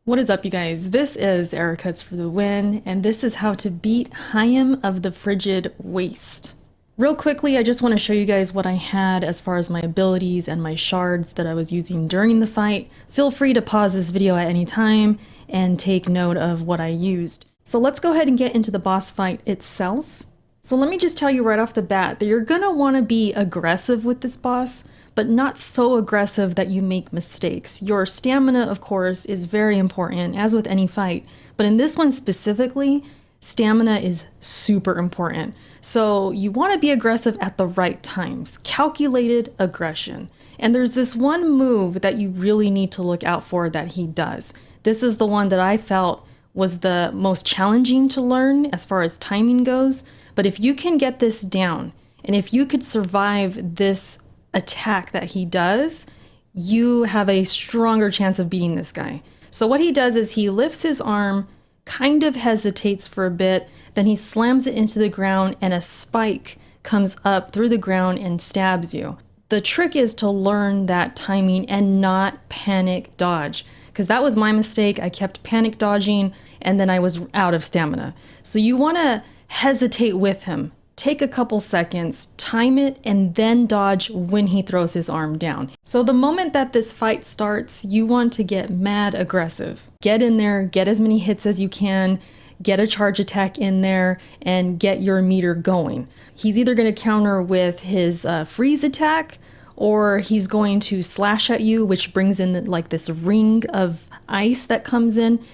What is up, you guys? This is Erica's for the win, and this is how to beat Heym of the Frigid Waste. Real quickly, I just want to show you guys what I had as far as my abilities and my shards that I was using during the fight. Feel free to pause this video at any time and take note of what I used. So let's go ahead and get into the boss fight itself. So let me just tell you right off the bat that you're gonna want to be aggressive with this boss, but not so aggressive that you make mistakes. Your stamina, of course, is very important, as with any fight, but in this one specifically, stamina is super important. So you want to be aggressive at the right times, calculated aggression. And there's this one move that you really need to look out for that he does. This is the one that I felt was the most challenging to learn as far as timing goes, but if you can get this down, and if you could survive this attack that he does, you have a stronger chance of beating this guy. So what he does is he lifts his arm, kind of hesitates for a bit, then he slams it into the ground and a spike comes up through the ground and stabs you. The trick is to learn that timing and not panic dodge, because that was my mistake. I kept panic dodging and then I was out of stamina. So you want to hesitate with him. Take a couple seconds, time it, and then dodge when he throws his arm down. So the moment that this fight starts, you want to get mad aggressive. Get in there, get as many hits as you can, get a charge attack in there, and get your meter going. He's either going to counter with his freeze attack, or he's going to slash at you, which brings in like this ring of ice that comes in.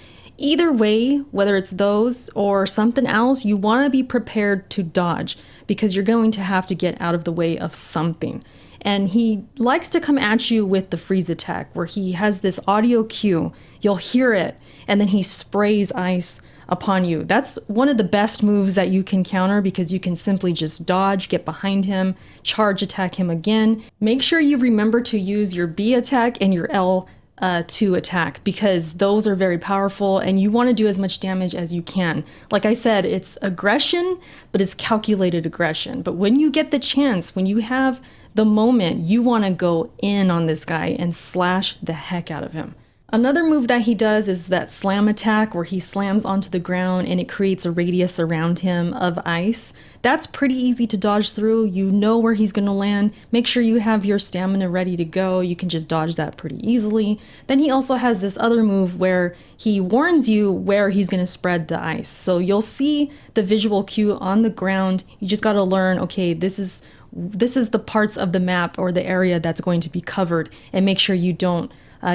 Either way, whether it's those or something else, you want to be prepared to dodge because you're going to have to get out of the way of something. And he likes to come at you with the freeze attack where he has this audio cue. You'll hear it and then he sprays ice upon you. That's one of the best moves that you can counter because you can simply just dodge, get behind him, charge attack him again. Make sure you remember to use your B attack and your L2 attack because those are very powerful and you want to do as much damage as you can. Like I said, it's aggression, but it's calculated aggression. But when you get the chance, when you have the moment, you want to go in on this guy and slash the heck out of him. Another move that he does is that slam attack where he slams onto the ground and it creates a radius around him of ice. That's pretty easy to dodge through. You know where he's going to land. Make sure you have your stamina ready to go. You can just dodge that pretty easily. Then he also has this other move where he warns you where he's going to spread the ice. So you'll see the visual cue on the ground. You just got to learn, okay, this is the parts of the map or the area that's going to be covered, and make sure you don't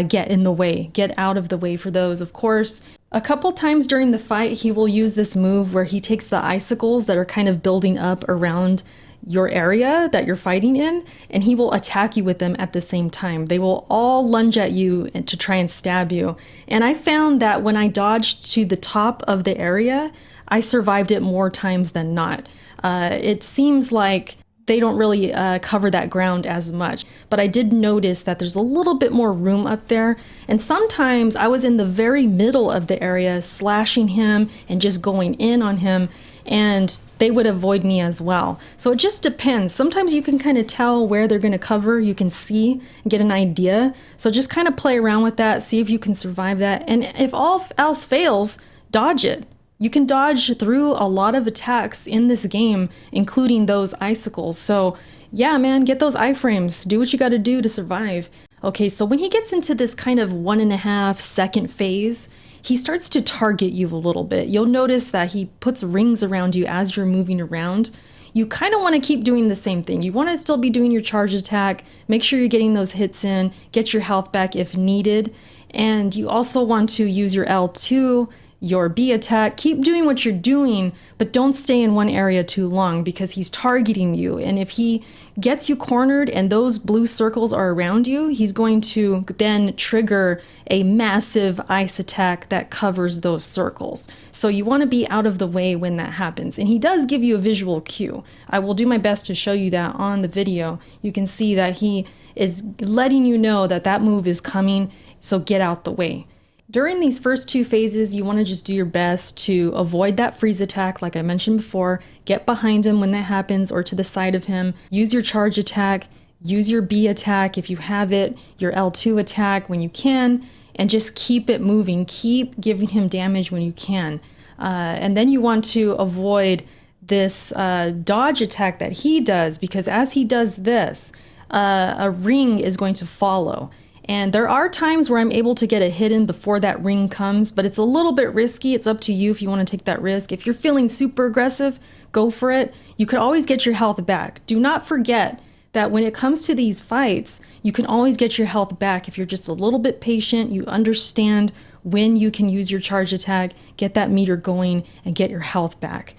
get in the way, get out of the way for those. Of course, a couple times during the fight, he will use this move where he takes the icicles that are kind of building up around your area that you're fighting in, and he will attack you with them at the same time. They will all lunge at you to try and stab you. And I found that when I dodged to the top of the area, I survived it more times than not. It seems like they don't really cover that ground as much. But I did notice that there's a little bit more room up there. And sometimes I was in the very middle of the area slashing him and just going in on him, and they would avoid me as well. So it just depends. Sometimes you can kind of tell where they're going to cover. You can see and get an idea. So just kind of play around with that, see if you can survive that. And if all else fails, dodge it. You can dodge through a lot of attacks in this game, including those icicles. So yeah, man, get those iframes. Do what you got to do to survive. Okay, so when he gets into this kind of 1.5 second phase, he starts to target you a little bit. You'll notice that he puts rings around you as you're moving around. You kind of want to keep doing the same thing. You want to still be doing your charge attack. Make sure you're getting those hits in. Get your health back if needed. And you also want to use your L2, your B attack. Keep doing what you're doing, but don't stay in one area too long because he's targeting you. And if he gets you cornered and those blue circles are around you, he's going to then trigger a massive ice attack that covers those circles. So you want to be out of the way when that happens. And he does give you a visual cue. I will do my best to show you that on the video. You can see that he is letting you know that that move is coming, so get out the way. During these first two phases, you want to just do your best to avoid that freeze attack, like I mentioned before. Get behind him when that happens or to the side of him. Use your charge attack. Use your B attack if you have it, your L2 attack when you can, and just keep it moving. Keep giving him damage when you can. And then you want to avoid this dodge attack that he does, because as he does this, a ring is going to follow. And there are times where I'm able to get a hit in before that ring comes, but it's a little bit risky. It's up to you if you want to take that risk. If you're feeling super aggressive, go for it. You could always get your health back. Do not forget that when it comes to these fights, you can always get your health back if you're just a little bit patient. You understand when you can use your charge attack, get that meter going, and get your health back.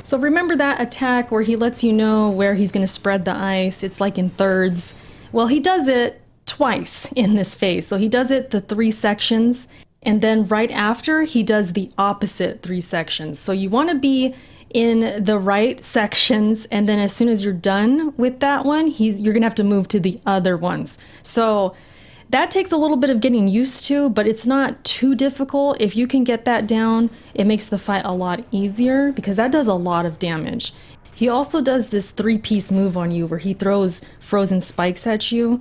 So remember that attack where he lets you know where he's going to spread the ice. It's like in thirds. Well, he does it twice in this phase. So he does it the 3 sections, and then right after he does the opposite 3 sections. So you want to be in the right sections, and then as soon as you're done with that one, you're gonna have to move to the other ones. So that takes a little bit of getting used to, but it's not too difficult. If you can get that down, it makes the fight a lot easier, because that does a lot of damage. He also does this 3-piece move on you where he throws frozen spikes at you.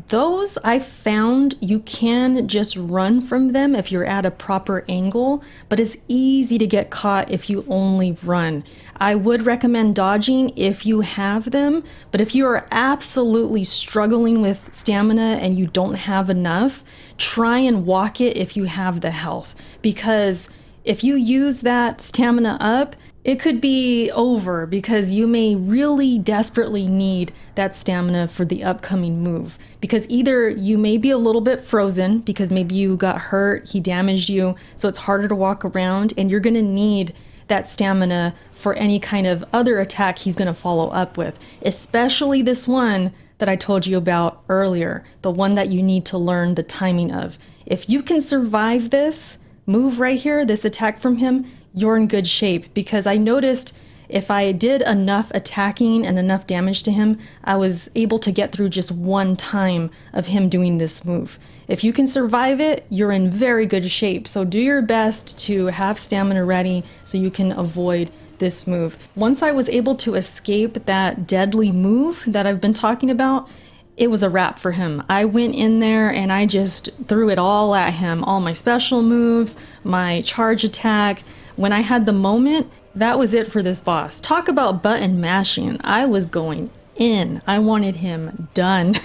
Those I found you can just run from them if you're at a proper angle, but it's easy to get caught if you only run. I would recommend dodging if you have them, but if you are absolutely struggling with stamina and you don't have enough, try and walk it if you have the health, because if you use that stamina up, it could be over, because you may really desperately need that stamina for the upcoming move. Because either you may be a little bit frozen because maybe you got hurt, he damaged you, so it's harder to walk around, and you're going to need that stamina for any kind of other attack he's going to follow up with. Especially this one that I told you about earlier, the one that you need to learn the timing of. If you can survive this move right here, this attack from him, you're in good shape, because I noticed if I did enough attacking and enough damage to him, I was able to get through just one time of him doing this move. If you can survive it, you're in very good shape. So do your best to have stamina ready so you can avoid this move. Once I was able to escape that deadly move that I've been talking about, it was a wrap for him. I went in there and I just threw it all at him. All my special moves, my charge attack. When I had the moment, that was it for this boss. Talk about button mashing. I was going in. I wanted him done.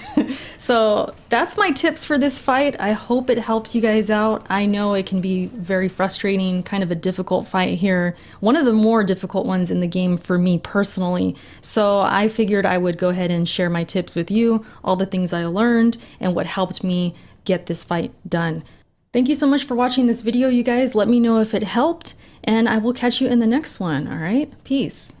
So that's my tips for this fight. I hope it helps you guys out. I know it can be very frustrating, kind of a difficult fight here. One of the more difficult ones in the game for me personally. So I figured I would go ahead and share my tips with you, all the things I learned and what helped me get this fight done. Thank you so much for watching this video, you guys. Let me know if it helped, and I will catch you in the next one. All right, peace.